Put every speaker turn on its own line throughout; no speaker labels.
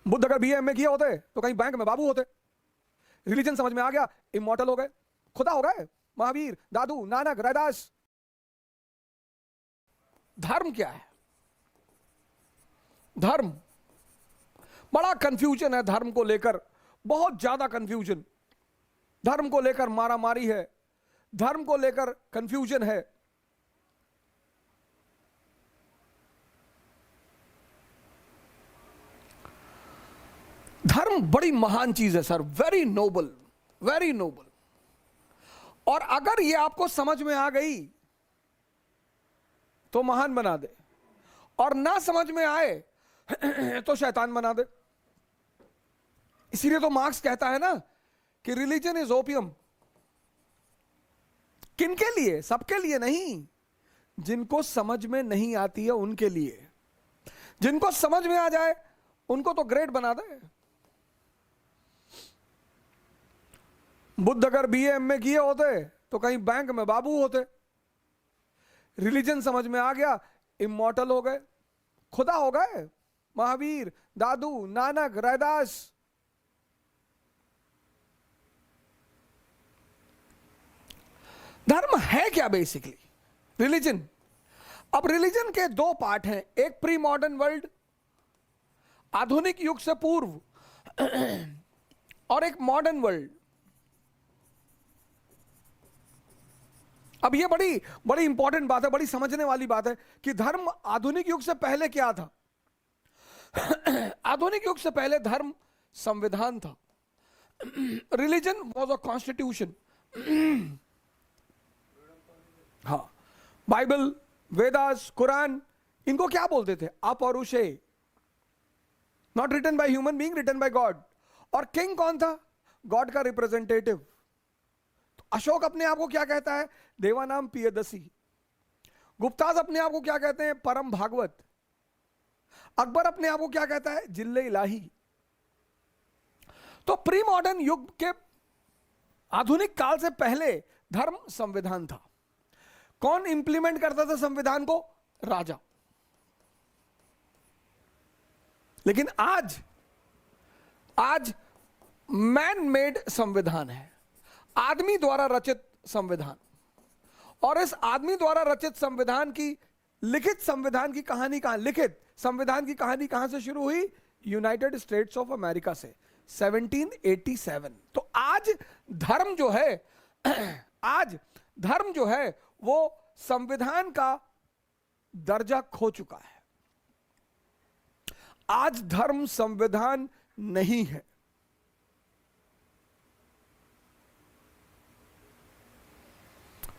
बुद्ध अगर बीए किए होते तो कहीं बैंक में बाबू होते। रिलीजन समझ में आ गया, इमॉर्टल हो गए, खुदा हो गए, महावीर, दादू, नानक, रैदास। धर्म क्या है? धर्म, बड़ा कंफ्यूजन है धर्म को लेकर, बहुत ज्यादा कंफ्यूजन। धर्म को लेकर मारामारी है, धर्म को लेकर कंफ्यूजन है। धर्म बड़ी महान चीज है sir, very noble, very noble. और अगर ये आपको समझ में आ गई तो महान बना दे, और ना समझ में आए तो शैतान बना दे। इसीलिए तो मार्क्स कहता है ना कि रिलीजन इज ओपियम। किनके लिए? सबके लिए नहीं, जिनको समझ में नहीं आती है उनके लिए। जिनको समझ में आ जाए उनको तो ग्रेट बना दे। बुद्ध अगर बीए किए होते तो कहीं बैंक में बाबू होते। रिलीजन समझ में आ गया, इमॉर्टल हो गए, खुदा हो गए, महावीर, दादू, नानक, रैदास। धर्म है क्या बेसिकली? रिलीजन। अब रिलीजन के दो पार्ट हैं, एक प्री मॉडर्न वर्ल्ड, आधुनिक युग से पूर्व, और एक मॉडर्न वर्ल्ड। अब ये बड़ी बड़ी इंपॉर्टेंट बात है, बड़ी समझने वाली बात है कि धर्म आधुनिक युग से पहले क्या था। आधुनिक युग से पहले धर्म संविधान था। Religion was a constitution. हाँ, बाइबल, वेदास, कुरान, इनको क्या बोलते थे? अपौरुषे, not written by human being, written by God. और किंग कौन था? गॉड का रिप्रेजेंटेटिव। तो अशोक अपने आप को क्या कहता है? देवानाम पियदसी। गुप्ताज अपने आप को क्या कहते हैं? परम भागवत। अकबर अपने आप को क्या कहता है? जिल्ले इलाही। तो प्री मॉडर्न युग के आधुनिक काल से पहले धर्म संविधान था। कौन इंप्लीमेंट करता था संविधान को? राजा। लेकिन आज मैन मेड संविधान है, आदमी द्वारा रचित संविधान। और इस आदमी द्वारा रचित संविधान की, लिखित संविधान की कहानी कहां? लिखित संविधान की कहानी कहां से शुरू हुई? यूनाइटेड स्टेट्स ऑफ अमेरिका से, 1787। तो आज धर्म जो है, आज धर्म जो है वो संविधान का दर्जा खो चुका है। आज धर्म संविधान नहीं है।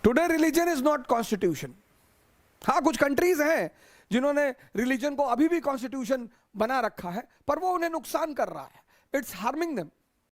Today religion is not constitution. हाँ, कुछ कंट्रीज हैं जिन्होंने रिलीजन को अभी भी कॉन्स्टिट्यूशन बना रखा है, पर वो उन्हें नुकसान कर रहा है। It's harming them.